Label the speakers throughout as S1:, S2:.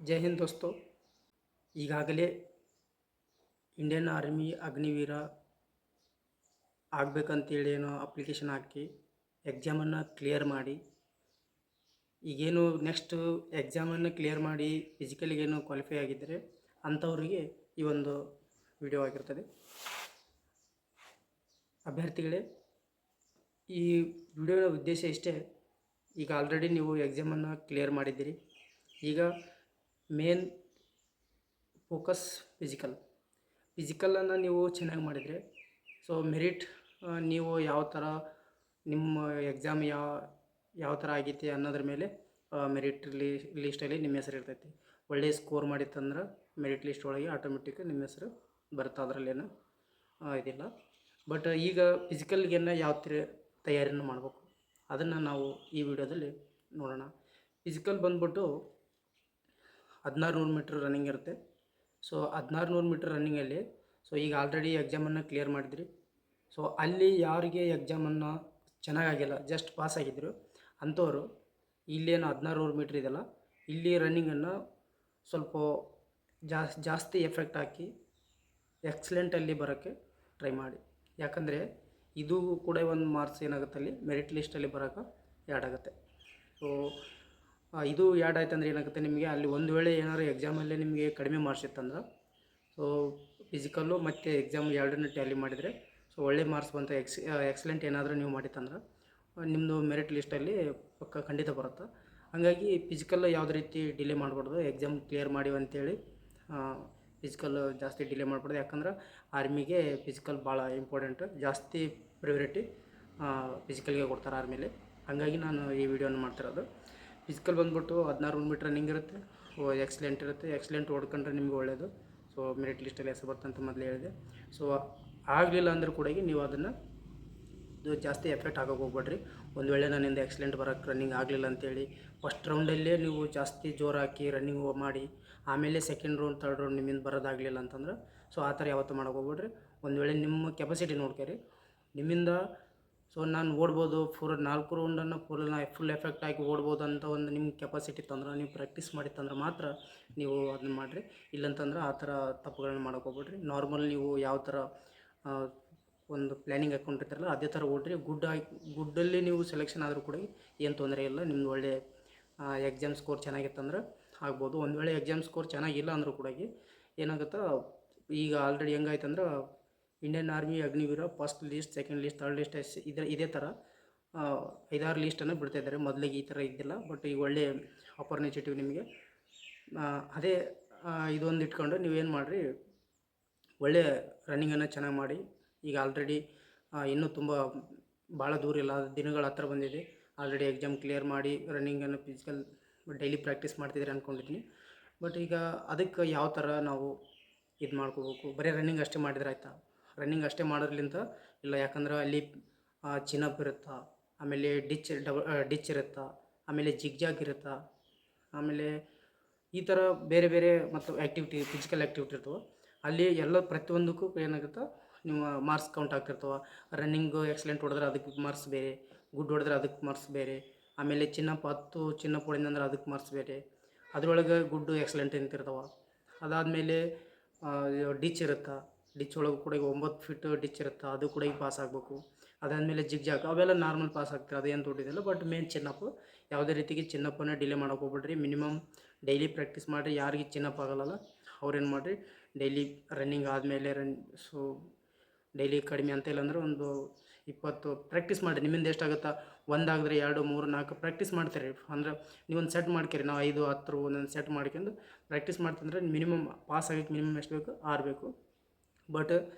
S1: ಜೈ ಹಿಂದ್ ದೋಸ್ತೋ. ಈಗಾಗಲೇ Indian army Agniveer ಆಗಬೇಕಂತೇಳಿ ಏನೋ application ಹಾಕಿ ಎಕ್ಸಾಮನ್ನು clear ಮಾಡಿ, ಈಗೇನು ನೆಕ್ಸ್ಟು ಎಕ್ಸಾಮನ್ನು ಕ್ಲಿಯರ್ ಮಾಡಿ ಫಿಸಿಕಲಿಗೇನು ಕ್ವಾಲಿಫೈ ಆಗಿದ್ದರೆ ಅಂಥವರಿಗೆ ಈ ಒಂದು ವಿಡಿಯೋ ಆಗಿರ್ತದೆ. ಅಭ್ಯರ್ಥಿಗಳೇ, ಈ ವಿಡಿಯೋದ ಉದ್ದೇಶ ಇಷ್ಟೇ. ಈಗ ಆಲ್ರೆಡಿ ನೀವು ಎಕ್ಸಾಮನ್ನು ಕ್ಲಿಯರ್ ಮಾಡಿದ್ದೀರಿ. ಈಗ ಮೇನ್ ಫೋಕಸ್ ಫಿಸಿಕಲನ್ನು ನೀವು ಚೆನ್ನಾಗಿ ಮಾಡಿದರೆ ಸೊ ಮೆರಿಟ್ ನೀವು ಯಾವ ಥರ ನಿಮ್ಮ ಎಕ್ಸಾಮ್ ಯಾವ ಥರ ಆಗೈತಿ ಅನ್ನೋದ್ರ ಮೇಲೆ ಮೆರಿಟ್ ಲೀಸ್ಟಲ್ಲಿ ನಿಮ್ಮ ಹೆಸರು ಇರ್ತೈತಿ. ಒಳ್ಳೆಯ ಸ್ಕೋರ್ ಮಾಡಿತ್ತಂದ್ರೆ ಮೆರಿಟ್ ಲಿಸ್ಟ್ ಒಳಗೆ ಆಟೋಮೆಟಿಕ್ ನಿಮ್ಮ ಹೆಸರು ಬರುತ್ತೆ, ಅದರಲ್ಲೇನು ಇದಿಲ್ಲ. ಬಟ್ ಈಗ ಫಿಸಿಕಲ್ಗೆಲ್ಲ ಯಾವ ಥರ ತಯಾರಿಯನ್ನು ಮಾಡಬೇಕು ಅದನ್ನು ನಾವು ಈ ವಿಡಿಯೋದಲ್ಲಿ ನೋಡೋಣ. ಫಿಸಿಕಲ್ ಬಂದ್ಬಿಟ್ಟು 1600 ಮೀಟ್ರ್ ರನ್ನಿಂಗ್ ಇರುತ್ತೆ. ಸೊ 1600 ಮೀಟ್ರ್ ರನ್ನಿಂಗಲ್ಲಿ ಸೊ ಈಗ ಆಲ್ರೆಡಿ ಎಕ್ಸಾಮನ್ನು ಕ್ಲಿಯರ್ ಮಾಡಿದ್ರಿ. ಸೊ ಅಲ್ಲಿ ಯಾರಿಗೆ ಎಕ್ಸಾಮನ್ನು ಚೆನ್ನಾಗಾಗಿಲ್ಲ, ಜಸ್ಟ್ ಪಾಸ್ ಆಗಿದ್ದರು ಅಂಥವರು ಇಲ್ಲೇನು 1600 ಮೀಟ್ರ್ ಇದೆಯಲ್ಲ, ಇಲ್ಲಿ ರನ್ನಿಂಗನ್ನು ಸ್ವಲ್ಪ ಜಾಸ್ತಿ ಎಫೆಕ್ಟ್ ಹಾಕಿ ಎಕ್ಸಲೆಂಟಲ್ಲಿ ಬರೋಕ್ಕೆ ಟ್ರೈ ಮಾಡಿ. ಯಾಕಂದರೆ ಇದು ಕೂಡ ಒಂದು ಮಾರ್ಕ್ಸ್ ಏನಾಗುತ್ತೆ, ಅಲ್ಲಿ ಮೆರಿಟ್ ಲಿಸ್ಟಲ್ಲಿ ಬರೋಕ್ಕೆ ಆ್ಯಡ್ ಆಗುತ್ತೆ. ಸೊ ಇದು ಆ್ಯಡ್ ಆಯ್ತು ಅಂದರೆ ಏನಾಗುತ್ತೆ, ನಿಮಗೆ ಅಲ್ಲಿ ಒಂದು ವೇಳೆ ಏನಾದ್ರು ಎಕ್ಸಾಮಲ್ಲೇ ನಿಮಗೆ ಕಡಿಮೆ ಮಾರ್ಕ್ಸ್ ಇತ್ತಂದ್ರೆ ಸೊ ಫಿಸಿಕಲ್ಲು ಮತ್ತು ಎಕ್ಸಾಮ್ ಎರಡನ್ನೂ ಟ್ಯಾಲಿ ಮಾಡಿದರೆ ಸೊ ಒಳ್ಳೆ ಮಾರ್ಕ್ಸ್ ಬಂತು, ಎಕ್ಸಲೆಂಟ್ ಏನಾದರೂ ನೀವು ಮಾಡಿತ್ತಂದ್ರೆ ನಿಮ್ಮದು ಮೆರಿಟ್ ಲಿಸ್ಟಲ್ಲಿ ಪಕ್ಕ ಖಂಡಿತ ಬರುತ್ತೆ. ಹಾಗಾಗಿ ಫಿಸಿಕಲ್ ಯಾವುದೇ ರೀತಿ ಡಿಲೇ ಮಾಡಬಾರ್ದು. ಎಕ್ಸಾಮ್ ಕ್ಲಿಯರ್ ಮಾಡಿವಿ ಅಂತೇಳಿ ಫಿಸಿಕಲ್ ಜಾಸ್ತಿ ಡಿಲೇ ಮಾಡಬಾರ್ದು. ಯಾಕಂದ್ರೆ ಆರ್ಮಿಗೆ ಫಿಸಿಕಲ್ ಭಾಳ ಇಂಪಾರ್ಟೆಂಟ್, ಜಾಸ್ತಿ ಪ್ರಿಯಾರಿಟಿ ಫಿಸಿಕಲ್ಗೆ ಕೊಡ್ತಾರೆ ಆರ್ಮಿಲಿ. ಹಾಗಾಗಿ ನಾನು ಈ ವಿಡಿಯೋನ ಮಾಡ್ತಿರೋದು. ಫಿಸಿಕಲ್ ಬಂದ್ಬಿಟ್ಟು 1600 ಮೀಟ್ರ್ ರನ್ನಿಂಗ್ ಇರುತ್ತೆ, ಎಕ್ಸಲೆಂಟ್ ಇರುತ್ತೆ. ಎಕ್ಸಲೆಂಟ್ ಓಡ್ಕೊಂಡ್ರೆ ನಿಮ್ಗೆ ಒಳ್ಳೆಯದು. ಸೊ ಮೆರಿಟ್ ಲಿಸ್ಟಲ್ಲಿ ಹೆಸರು ಬರ್ತಂತ ಅಂತ ಮೊದಲೇ ಹೇಳಿದೆ. ಸೊ ಆಗಲಿಲ್ಲ ಅಂದರೂ ಕೂಡ ನೀವು ಅದನ್ನು ಜಾಸ್ತಿ ಎಫೆಕ್ಟ್ ಆಗೋಕೆ ಹೋಗ್ಬೇಡ್ರಿ. ಒಂದು ವೇಳೆ ನನ್ನಿಂದ ಎಕ್ಸಲೆಂಟ್ ಬರೋಕ್ಕೆ ರನ್ನಿಂಗ್ ಆಗಲಿಲ್ಲ ಅಂತೇಳಿ ಫಸ್ಟ್ ರೌಂಡಲ್ಲೇ ನೀವು ಜಾಸ್ತಿ ಜೋರು ಹಾಕಿ ರನ್ನಿಂಗ್ ಮಾಡಿ ಆಮೇಲೆ ಸೆಕೆಂಡ್ ರೌಂಡ್ ಥರ್ಡ್ ರೌಂಡ್ ನಿಮ್ಮಿಂದ ಬರೋದಾಗಲಿಲ್ಲ ಅಂತಂದ್ರೆ ಸೊ ಆ ಥರ ಯಾವತ್ತೂ ಮಾಡೋಕೆ ಹೋಗ್ಬೇಡ್ರಿ. ಒಂದು ವೇಳೆ ನಿಮ್ಮ ಕೆಪಾಸಿಟಿ ನೋಡ್ಕೊರಿ, ನಿಮ್ಮಿಂದ ಸೊ ನಾನು ಓಡ್ಬೋದು, 4 ರೌಂಡನ್ನು ಫುಲ್ ಎಫೆಕ್ಟ್ ಆಗಿ ಓಡ್ಬೋದು ಅಂತ ಒಂದು ನಿಮ್ಮ ಕೆಪಾಸಿಟಿ ತಂದ್ರೆ, ನೀವು ಪ್ರಾಕ್ಟೀಸ್ ಮಾಡಿತ್ತಂದ್ರೆ ಮಾತ್ರ ನೀವು ಅದನ್ನ ಮಾಡಿರಿ. ಇಲ್ಲಂತಂದ್ರೆ ಆ ಥರ ತಪ್ಪುಗಳನ್ನ ಮಾಡೋಕೆ ಹೋಗ್ಬೇಡ್ರಿ. ನಾರ್ಮಲ್ ನೀವು ಯಾವ ಥರ ಒಂದು ಪ್ಲ್ಯಾನಿಂಗ್ ಹಾಕ್ಕೊಂಡಿರ್ತಾರಲ್ಲ ಅದೇ ಥರ ಓಡ್ರಿ. ಗುಡ್ಡಲ್ಲಿ ನೀವು ಸೆಲೆಕ್ಷನ್ ಆದರೂ ಕೂಡ ಏನು ತೊಂದರೆ ಇಲ್ಲ. ನಿಮ್ದು ಒಳ್ಳೆ ಎಕ್ಸಾಮ್ ಸ್ಕೋರ್ ಚೆನ್ನಾಗಿತ್ತಂದ್ರೆ ಆಗ್ಬೋದು. ಒಂದು ವೇಳೆ ಎಕ್ಸಾಮ್ ಸ್ಕೋರ್ ಚೆನ್ನಾಗಿಲ್ಲ ಅಂದರೂ ಕೂಡ ಏನಾಗುತ್ತಾ, ಈಗ ಆಲ್ರೆಡಿ ಹೆಂಗಾಯ್ತಂದ್ರೆ Indian army Agniveer first list, second list, third list ಇದೇ ಥರ 5-6 ಲೀಸ್ಟನ್ನು ಬಿಡ್ತಾಯಿದ್ದಾರೆ. ಮೊದಲಿಗೆ ಈ ಥರ ಇದ್ದಿಲ್ಲ. ಬಟ್ ಈಗ ಒಳ್ಳೆ ಆಪರ್ಚುನಿಟಿ ನಿಮಗೆ. ಅದೇ ಇದೊಂದು ಇಟ್ಕೊಂಡು ನೀವೇನು ಮಾಡಿರಿ, ಒಳ್ಳೆ ರನ್ನಿಂಗನ್ನು ಚೆನ್ನಾಗಿ ಮಾಡಿ. ಈಗ ಆಲ್ರೆಡಿ ಇನ್ನೂ ತುಂಬ ಭಾಳ ದೂರ ಇಲ್ಲ, ದಿನಗಳ ಹತ್ರ ಬಂದಿದೆ. ಆಲ್ರೆಡಿ ಎಕ್ಸಾಮ್ ಕ್ಲಿಯರ್ ಮಾಡಿ ರನ್ನಿಂಗನ್ನು ಫಿಸಿಕಲ್ ಡೈಲಿ ಪ್ರಾಕ್ಟೀಸ್ ಮಾಡ್ತಿದ್ದೀರಿ ಅಂದ್ಕೊಂಡಿದ್ದೀನಿ. ಬಟ್ ಈಗ ಅದಕ್ಕೆ ಯಾವ ಥರ ನಾವು ಇದು ಮಾಡ್ಕೋಬೇಕು, ಬರೀ ರನ್ನಿಂಗ್ ಅಷ್ಟೇ ಮಾಡಿದ್ರೆ ಆಯಿತಾ? ರನ್ನಿಂಗ್ ಅಷ್ಟೇ ಮಾಡೋದ್ರಿಂದ ಇಲ್ಲ. ಯಾಕಂದ್ರೆ ಅಲ್ಲಿ ಚಿನಪ್ ಇರುತ್ತಾ, ಆಮೇಲೆ ಡಿಚ್ ಇರುತ್ತಾ, ಆಮೇಲೆ ಜಿಗ್ಜಾಗ್ ಇರುತ್ತಾ, ಆಮೇಲೆ ಈ ಥರ ಬೇರೆ ಬೇರೆ ಮತ್ತು ಫಿಸಿಕಲ್ ಆ್ಯಕ್ಟಿವಿಟಿ ಇರ್ತವೆ. ಅಲ್ಲಿ ಎಲ್ಲ ಪ್ರತಿಯೊಂದಕ್ಕೂ ಏನಾಗುತ್ತೆ, ನಿಮ್ಮ ಮಾರ್ಕ್ಸ್ ಕೌಂಟ್ ಆಗ್ತಿರ್ತವೆ. ರನ್ನಿಂಗು ಎಕ್ಸಲೆಂಟ್ ಹೊಡೆದ್ರೆ ಅದಕ್ಕೆ ಮಾರ್ಕ್ಸ್ ಬೇರೆ, ಗುಡ್ ಹೊಡೆದ್ರೆ ಅದಕ್ಕೆ ಮಾರ್ಕ್ಸ್ ಬೇರೆ, ಆಮೇಲೆ ಚಿನ್ನಪ್ಪ ಹೊಡೆದಂದ್ರೆ ಅದಕ್ಕೆ ಮಾರ್ಕ್ಸ್ ಬೇರೆ. ಅದರೊಳಗೆ ಗುಡ್ಡು ಎಕ್ಸಲೆಂಟ್ ಅಂತಿರ್ತಾವೆ. ಅದಾದಮೇಲೆ ಡಿಚ್ ಇರುತ್ತೆ, ಡಿಚ್ ಒಳಗೆ ಕೂಡ 9 ಫೀಟ್ ಡಿಚ್ ಇರುತ್ತೆ, ಅದು ಕೂಡ ಈಗ ಪಾಸ್ ಆಗಬೇಕು. ಅದಾದಮೇಲೆ ಜಿಗ್ಜಾಗ್ ಅವೆಲ್ಲ ನಾರ್ಮಲ್ ಪಾಸ್ ಆಗ್ತಾರೆ, ಅದೇನು ದೊಡ್ಡದಿಲ್ಲ. ಬಟ್ ಮೇನ್ ಚಿನ್ನಪ್ಪು, ಯಾವುದೇ ರೀತಿಗೆ ಚಿನ್ನಪ್ಪನ್ನು ಡಿಲೇ ಮಾಡೋಕೆ ಹೋಗ್ಬೇಡ್ರಿ. ಮಿನಿಮಮ್ ಡೈಲಿ ಪ್ರಾಕ್ಟೀಸ್ ಮಾಡಿರಿ. ಯಾರಿಗೆ ಚಿನ್ನಪ್ಪ ಆಗಲ್ಲ ಅವ್ರೇನು ಮಾಡಿರಿ, ಡೈಲಿ ರನ್ನಿಂಗ್ ಆದಮೇಲೆ ಸೊ ಡೈಲಿ ಕಡಿಮೆ ಅಂತ ಇಲ್ಲಾಂದ್ರೆ ಒಂದು 20 ಪ್ರಾಕ್ಟೀಸ್ ಮಾಡಿರಿ. ನಿಮ್ಮಿಂದ ಎಷ್ಟಾಗುತ್ತಾ, 1 ಆಗಿದ್ರೆ 2, 3, 4 ಪ್ರಾಕ್ಟೀಸ್ ಮಾಡ್ತೀರಿ. ಅಂದ್ರೆ ನೀವೊಂದು ಸೆಟ್ ಮಾಡ್ತೀರಿ, ನಾವು 5, 10 ಒಂದೊಂದು ಸೆಟ್ ಮಾಡ್ಕೊಂಡು ಪ್ರಾಕ್ಟೀಸ್ ಮಾಡ್ತಂದ್ರೆ ಮಿನಿಮಮ್ ಪಾಸ್ ಆಗೋಕ್ಕೆ ಮಿನಿಮಮ್ ಎಷ್ಟು ಬೇಕು, 6 ಬೇಕು. ಬಟ್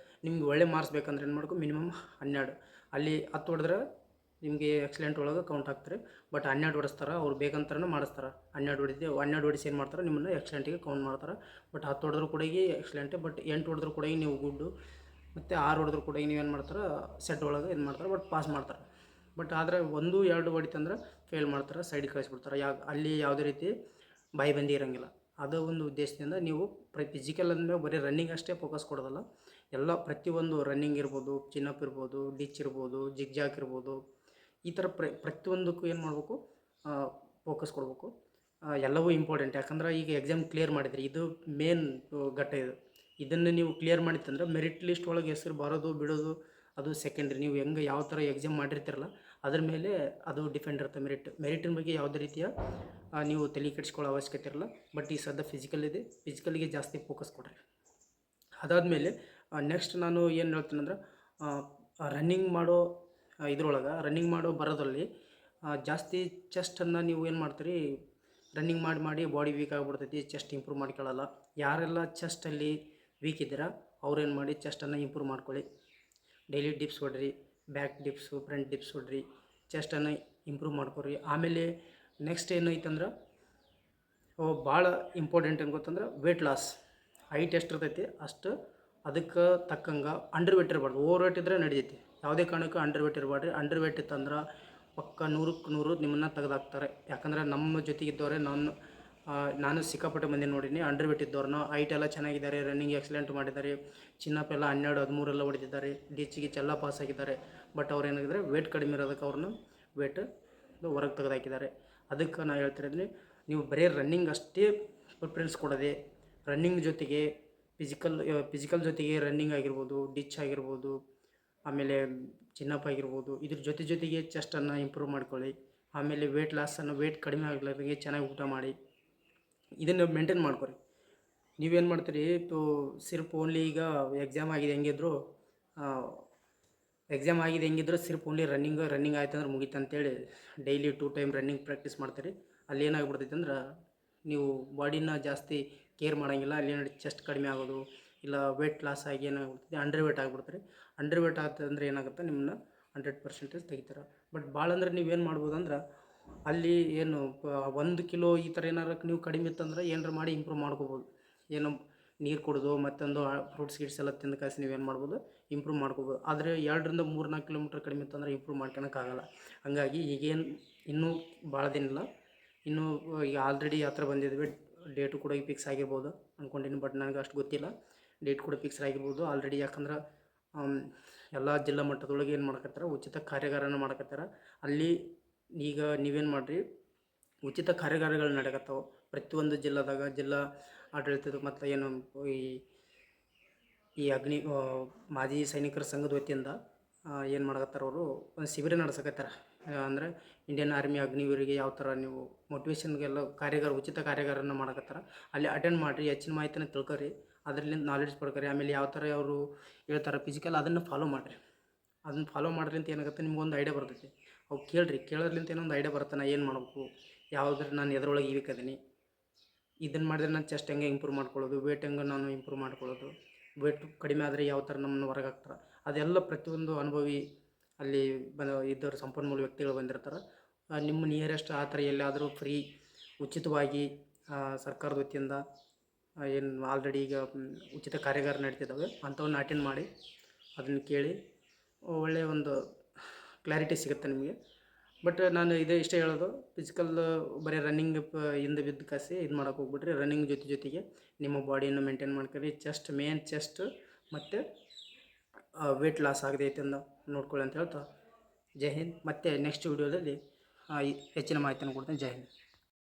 S1: ನಿಮ್ಗೆ ಒಳ್ಳೆ ಮಾರ್ಕ್ಸ್ ಬೇಕಂದ್ರೆ ಏನು ಮಾಡಬೇಕು, ಮಿನಿಮಮ್ 12. ಅಲ್ಲಿ 10 ಹೊಡೆದ್ರೆ ನಿಮಗೆ ಎಕ್ಸಲೆಂಟ್ ಒಳಗೆ ಕೌಂಟ್ ಆಗ್ತಾರೆ. ಬಟ್ 12 ಹೊಡಿಸ್ತಾರೆ, ಅವ್ರು ಬೇಕಂತಲೇ ಮಾಡಿಸ್ತಾರೆ. 12 ಹೊಡಿಸಿ ಏನು ಮಾಡ್ತಾರೆ, ನಿಮ್ಮನ್ನು ಎಕ್ಸಲೆಂಟಿಗೆ ಕೌಂಟ್ ಮಾಡ್ತಾರೆ. ಬಟ್ 10 ಹೊಡೆದ್ರು ಕೂಡ ಎಕ್ಸಲೆಂಟೇ. ಬಟ್ 8 ಹೊಡೆದ್ರು ಕೂಡ ನೀವು ಗುಡ್ಡು, ಮತ್ತು 6 ಹೊಡೆದ್ರು ಕೂಡ ನೀವೇನು ಮಾಡ್ತಾರೆ, ಸೆಟ್ ಒಳಗೆ ಇದು ಮಾಡ್ತಾರೆ. ಬಟ್ ಪಾಸ್ ಮಾಡ್ತಾರೆ. ಬಟ್ ಆದರೆ 1, 2 ಹೊಡಿತಂದ್ರೆ ಫೇಲ್ ಮಾಡ್ತಾರೆ, ಸೈಡಿಗೆ ಕಳಿಸ್ಬಿಡ್ತಾರೆ. ಅಲ್ಲಿ ಯಾವುದೇ ರೀತಿ ಬಾಯಿ ಬಂದಿ ಇರೋಂಗಿಲ್ಲ. ಅದು ಒಂದು ಉದ್ದೇಶದಿಂದ ನೀವು ಫಿಸಿಕಲ್ ಅಂದರೆ ಬರೀ ರನ್ನಿಂಗ್ ಅಷ್ಟೇ ಫೋಕಸ್ ಕೊಡೋದಲ್ಲ, ಎಲ್ಲ ಪ್ರತಿಯೊಂದು ರನ್ನಿಂಗ್ ಇರ್ಬೋದು, ಚಿನ್ನಪ್ ಇರ್ಬೋದು, ಡಿಚ್ ಇರ್ಬೋದು, ಜಿಗ್ಜಾಕ್ ಇರ್ಬೋದು, ಈ ಥರ ಪ್ರತಿಯೊಂದಕ್ಕೂ ಏನು ಮಾಡಬೇಕು, ಫೋಕಸ್ ಕೊಡಬೇಕು. ಎಲ್ಲವೂ ಇಂಪಾರ್ಟೆಂಟ್. ಯಾಕಂದ್ರೆ ಈಗ ಎಕ್ಸಾಮ್ ಕ್ಲಿಯರ್ ಮಾಡಿದ್ರಿ, ಇದು ಮೇನ್ ಘಟ್ಟ ಇದು. ಇದನ್ನು ನೀವು ಕ್ಲಿಯರ್ ಮಾಡಿತ್ತಂದ್ರೆ ಮೆರಿಟ್ ಲಿಸ್ಟ್ ಒಳಗೆ ಹೆಸರು ಬರೋದು ಬಿಡೋದು ಅದು ಸೆಕೆಂಡ್ರಿ. ನೀವು ಹೆಂಗೆ ಯಾವ ಥರ ಎಕ್ಸಾಮ್ ಮಾಡಿರ್ತೀರಲ್ಲ ಅದ್ರ ಮೇಲೆ ಅದು ಡಿಪೆಂಡ್ ಇರುತ್ತೆ. ಮೆರಿಟಿನ ಬಗ್ಗೆ ಯಾವುದೇ ರೀತಿಯ ನೀವು ತಲೆ ಕೆಡಿಸ್ಕೊಳ್ಳೋ ಅವಶ್ಯಕತೆ ಇರಲ್ಲ. ಬಟ್ ಈ ಸದ್ಯ ಫಿಸಿಕಲ್ ಇದೆ, ಫಿಸಿಕಲ್ಗೆ ಜಾಸ್ತಿ ಫೋಕಸ್ ಕೊಡ್ರಿ. ಅದಾದಮೇಲೆ ನೆಕ್ಸ್ಟ್ ನಾನು ಏನು ಹೇಳ್ತೀನಂದ್ರೆ, ರನ್ನಿಂಗ್ ಮಾಡೋ ರನ್ನಿಂಗ್ ಮಾಡೋ ಬರೋದ್ರಲ್ಲಿ ಜಾಸ್ತಿ ಚೆಸ್ಟನ್ನು ನೀವು ಏನು ಮಾಡ್ತೀರಿ, ರನ್ನಿಂಗ್ ಮಾಡಿ ಬಾಡಿ ವೀಕ್ ಆಗಿಬಿಡ್ತೈತಿ, ಚೆಸ್ಟ್ ಇಂಪ್ರೂವ್ ಮಾಡ್ಕೊಳ್ಳಲ್ಲ. ಯಾರೆಲ್ಲ ಚೆಸ್ಟಲ್ಲಿ ವೀಕ್ ಇದ್ದೀರಾ ಅವ್ರೇನು ಮಾಡಿ ಚೆಸ್ಟನ್ನು ಇಂಪ್ರೂವ್ ಮಾಡ್ಕೊಳ್ಳಿ. ಡೈಲಿ ಡಿಪ್ಸ್ ಹೊಡ್ರಿ, ಬ್ಯಾಕ್ ಡಿಪ್ಸು, ಫ್ರಂಟ್ ಡಿಪ್ಸ್ ಹೊಡ್ರಿ, ಚೆಸ್ಟನ್ನು ಇಂಪ್ರೂವ್ ಮಾಡ್ಕೊರಿ. ಆಮೇಲೆ ನೆಕ್ಸ್ಟ್ ಏನೈತಂದ್ರೆ ಭಾಳ ಇಂಪಾರ್ಟೆಂಟ್ ಏನು ಗೊತ್ತಂದ್ರೆ ವೇಟ್ ಲಾಸ್. ಹೈಟ್ ಎಷ್ಟು ಇರ್ತೈತಿ ಅಷ್ಟು ಅದಕ್ಕೆ ತಕ್ಕಂಗೆ ಅಂಡರ್ ವೇಟ್ ಇರಬಾರ್ದು. ಓವರ್ ವೇಟ್ ಇದ್ದರೆ ನಡಿತೈತಿ, ಯಾವುದೇ ಕಾರಣಕ್ಕೂ ಅಂಡರ್ ವೇಟ್ ಇರಬಾರ್ದು. ಅಂಡರ್ ವೇಟ್ ಇತ್ತಂದ್ರೆ ಪಕ್ಕ 100ಕ್ಕೆ 100 ನಿಮ್ಮನ್ನು ತೆಗೆದಾಕ್ತಾರೆ. ಯಾಕಂದರೆ ನಮ್ಮ ಜೊತೆಗಿದ್ದವರೇ ನಾನು ಸಿಕ್ಕಾಪಟ್ಟೆ ಮಂದಿ ನೋಡೀನಿ. ಅಂಡರ್ ವೇಟ್ ಇದ್ದವ್ರನ್ನ ಹೈಟ್ ಎಲ್ಲ ಚೆನ್ನಾಗಿದ್ದಾರೆ, ರನ್ನಿಂಗ್ ಎಕ್ಸಲೆಂಟ್ ಮಾಡಿದ್ದಾರೆ, ಚಿನ್ನಪ್ ಎಲ್ಲ 12, 13 ಎಲ್ಲ ಹೊಡೆದಿದ್ದಾರೆ, ಡಿಚ್ ಎಲ್ಲ ಪಾಸ್ ಆಗಿದ್ದಾರೆ. ಬಟ್ ಅವ್ರು ಏನಾಗಿದ್ದಾರೆ, ವೇಟ್ ಕಡಿಮೆ ಇರೋದಕ್ಕೆ ಅವ್ರನ್ನ ವೇಟ್ ಹೊರಗೆ ತೆಗೆದಾಕಿದ್ದಾರೆ. ಅದಕ್ಕೆ ನಾನು ಹೇಳ್ತಿರೋದ್ರಲ್ಲಿ ನೀವು ಬರೀ ರನ್ನಿಂಗ್ ಅಷ್ಟೇ ಪ್ರಿಫರೆನ್ಸ್ ಕೊಡೋದೆ, ರನ್ನಿಂಗ್ ಜೊತೆಗೆ ಫಿಸಿಕಲ್ ಜೊತೆಗೆ ರನ್ನಿಂಗ್ ಆಗಿರ್ಬೋದು, ಡಿಚ್ ಆಗಿರ್ಬೋದು, ಆಮೇಲೆ ಚಿನ್ನಪ್ ಆಗಿರ್ಬೋದು, ಇದ್ರ ಜೊತೆಗೆ ಚೆಸ್ಟನ್ನು ಇಂಪ್ರೂವ್ ಮಾಡ್ಕೊಳ್ಳಿ. ಆಮೇಲೆ ವೇಟ್ ಕಡಿಮೆ ಆಗಲಾರ್ದಂಗೆ ಚೆನ್ನಾಗಿ ಊಟ ಮಾಡಿ, ಇದನ್ನು ಮೇಂಟೈನ್ ಮಾಡ್ಕೊರಿ. ನೀವೇನು ಮಾಡ್ತೀರಿ ಸಿರ್ಫ್ ಓನ್ಲಿ ಈಗ ಎಕ್ಸಾಮ್ ಆಗಿದೆ ಹೆಂಗಿದ್ರು ಸಿರ್ಫ್ ಓನ್ಲಿ ರನ್ನಿಂಗ್ ಆಯ್ತು ಅಂದ್ರೆ ಮುಗೀತು ಅಂತೇಳಿ ಡೈಲಿ 2 ಟೈಮ್ ರನ್ನಿಂಗ್ ಪ್ರಾಕ್ಟೀಸ್ ಮಾಡ್ತೀರಿ. ಅಲ್ಲಿ ಏನಾಗ್ಬಿಡ್ತೈತೆ ಅಂದ್ರೆ ನೀವು ಬಾಡಿನ ಜಾಸ್ತಿ ಕೇರ್ ಮಾಡೋಂಗಿಲ್ಲ. ಅಲ್ಲಿ ಚೆಸ್ಟ್ ಕಡಿಮೆ ಆಗೋದು, ಇಲ್ಲ ವೇಟ್ ಲಾಸ್ ಆಗಿ ಏನಾಗ್ಬಿಡ್ತೈತಿ, ಅಂಡರ್ ವೇಟ್ ಆಗಿಬಿಡ್ತೀರಿ. ಅಂಡರ್ ವೇಟ್ ಆಗ್ತದಂದ್ರೆ ಏನಾಗುತ್ತೆ, ನಿಮ್ಮನ್ನ 100% ತೆಗಿತಾರೆ. ಬಟ್ ಭಾಳ ಅಂದ್ರೆ ನೀವೇನು ಮಾಡ್ಬೋದು ಅಂದ್ರೆ, ಅಲ್ಲಿ ಏನು 1 ಕಿಲೋ ಈ ಥರ ಏನಾರು ನೀವು ಕಡಿಮೆ ಇತ್ತಂದ್ರೆ ಏನಾರು ಮಾಡಿ ಇಂಪ್ರೂವ್ ಮಾಡ್ಕೋಬೋದು. ಏನು ನೀರು ಕುಡಿದು ಮತ್ತೊಂದು ಫ್ರೂಟ್ಸ್ ಎಲ್ಲ ತಿಂದು ಕಾಸಿ ನೀವೇನು ಮಾಡ್ಬೋದು, ಇಂಪ್ರೂವ್ ಮಾಡ್ಕೋಬೋದು. ಆದರೆ 2ರಿಂದ 3-4 ಕಿಲೋಮೀಟ್ರ್ ಕಡಿಮೆ ಇತ್ತಂದ್ರೆ ಇಂಪ್ರೂವ್ ಮಾಡ್ಕೊಳಕ್ಕಾಗಲ್ಲ. ಹಂಗಾಗಿ ಈಗೇನು ಇನ್ನೂ ಭಾಳ ದಿನ ಇಲ್ಲ, ಇನ್ನೂ ಈಗ ಆಲ್ರೆಡಿ ಹತ್ರ ಬಂದಿದ್ವಿ. ಡೇಟು ಕೂಡ ಈಗ ಫಿಕ್ಸ್ ಆಗಿರ್ಬೋದು ಅಂದ್ಕೊಂಡಿನಿ, ಬಟ್ ನನಗೆ ಅಷ್ಟು ಗೊತ್ತಿಲ್ಲ. ಡೇಟ್ ಕೂಡ ಫಿಕ್ಸ್ ಆಗಿರ್ಬೋದು ಆಲ್ರೆಡಿ. ಯಾಕಂದ್ರೆ ಎಲ್ಲ ಜಿಲ್ಲಾ ಮಟ್ಟದೊಳಗೆ ಏನು ಮಾಡಕತ್ತಾರೆ, ಉಚಿತ ಕಾರ್ಯಾಗಾರನ ಮಾಡಕತ್ತಾರೆ. ಅಲ್ಲಿ ಈಗ ನೀವೇನು ಮಾಡಿರಿ, ಉಚಿತ ಕಾರ್ಯಾಗಾರಗಳು ನಡೆಯಕತ್ತವೆ ಪ್ರತಿಯೊಂದು ಜಿಲ್ಲಾದಾಗ. ಜಿಲ್ಲಾ ಆಡಳಿತದ ಮತ್ತು ಏನು ಈ ಮಾಜಿ ಸೈನಿಕರ ಸಂಘದ ವತಿಯಿಂದ ಏನು ಮಾಡಕತ್ತಾರೆ, ಅವರು ಒಂದು ಶಿಬಿರ ನಡೆಸಕತ್ತಾರೆ. ಅಂದರೆ ಇಂಡಿಯನ್ ಆರ್ಮಿ ಅಗ್ನಿವೀರಿಗೆ ಯಾವ ಥರ ನೀವು ಮೋಟಿವೇಶನ್ಗೆಲ್ಲ ಉಚಿತ ಕಾರ್ಯಾಗಾರನ ಮಾಡಕತ್ತಾರೆ. ಅಲ್ಲಿ ಅಟೆಂಡ್ ಮಾಡಿರಿ, ಹೆಚ್ಚಿನ ಮಾಹಿತಿನ ತಿಳ್ಕೊರಿ, ಅದರಿಂದ ನಾಲೆಡ್ಜ್ ಪಡ್ಕೊರಿ. ಆಮೇಲೆ ಯಾವ ಥರ ಅವರು ಹೇಳ್ತಾರೆ ಫಿಸಿಕಲ್, ಅದನ್ನು ಫಾಲೋ ಮಾಡಿರಿ. ಅದನ್ನು ಫಾಲೋ ಮಾಡ್ರಿಂತ ಏನಾಗುತ್ತೆ, ನಿಮ್ಗೊಂದು ಐಡಿಯಾ ಬರ್ತೈತಿ. ಅವು ಕೇಳೋದ್ರಿಂದ ಏನೊಂದು ಐಡಿಯಾ ಬರುತ್ತೆ, ನಾನು ಏನು ಮಾಡಬೇಕು, ನಾನು ಎದ್ರೊಳಗೆ ಇದೀನಿ, ಇದನ್ನು ಮಾಡಿದ್ರೆ ನಾನು ಚೆಸ್ಟ್ ಹೆಂಗೆ ಇಂಪ್ರೂವ್ ಮಾಡ್ಕೊಳ್ಳೋದು, ವೇಟ್ ಹೆಂಗೆ ನಾನು ಇಂಪ್ರೂವ್ ಮಾಡ್ಕೊಳ್ಳೋದು, ವೇಟ್ ಕಡಿಮೆ ಆದರೆ ಯಾವ ಥರ ನಮ್ಮನ್ನು ಹೊರಗೆ ಹಾಕ್ತಾರೆ, ಅದೆಲ್ಲ ಪ್ರತಿಯೊಂದು ಅನುಭವಿ ಅಲ್ಲಿ ಇದ್ದವರು ಸಂಪನ್ಮೂಲ ವ್ಯಕ್ತಿಗಳು ಬಂದಿರ್ತಾರೆ. ನಿಮ್ಮ ನಿಯರೆಸ್ಟ್ ಆ ಥರ ಎಲ್ಲಾದರೂ ಫ್ರೀ ಉಚಿತವಾಗಿ ಸರ್ಕಾರದ ವತಿಯಿಂದ ಏನು ಆಲ್ರೆಡಿ ಈಗ ಉಚಿತ ಕಾರ್ಯಾಗಾರ ನಡೀತಿದ್ದಾವೆ, ಅಂಥವನ್ನ ಅಟೆಂಡ್ ಮಾಡಿ ಅದನ್ನು ಕೇಳಿ ಒಳ್ಳೆಯ ಒಂದು ಕ್ಲಾರಿಟಿ ಸಿಗುತ್ತೆ ನಿಮಗೆ. ಬಟ್ ನಾನು ಇಷ್ಟೇ ಹೇಳೋದು, ಫಿಸಿಕಲ್ ಬರೀ ರನ್ನಿಂಗ್ ಹಿಂದೆ ಬಿದ್ದು ಕಾಸಿ ಇದು ಮಾಡೋಕೆ ಹೋಗ್ಬಿಟ್ರಿ. ರನ್ನಿಂಗ್ ಜೊತೆಗೆ ನಿಮ್ಮ ಬಾಡಿಯನ್ನು ಮೇಂಟೈನ್ ಮಾಡ್ಕೊರಿ. ಚೆಸ್ಟ್ ಮತ್ತು ವೇಟ್ ಲಾಸ್ ಆಗದೈತೆ ಅಂತ ನೋಡ್ಕೊಳ್ಳಿ ಅಂತ ಹೇಳ್ತಾ, ಜೈ ಹಿಂದ್. ಮತ್ತು ನೆಕ್ಸ್ಟ್ ವೀಡಿಯೋದಲ್ಲಿ ಹೆಚ್ಚಿನ ಮಾಹಿತಿಯನ್ನು ಕೊಡ್ತೀನಿ. ಜೈ ಹಿಂದ್.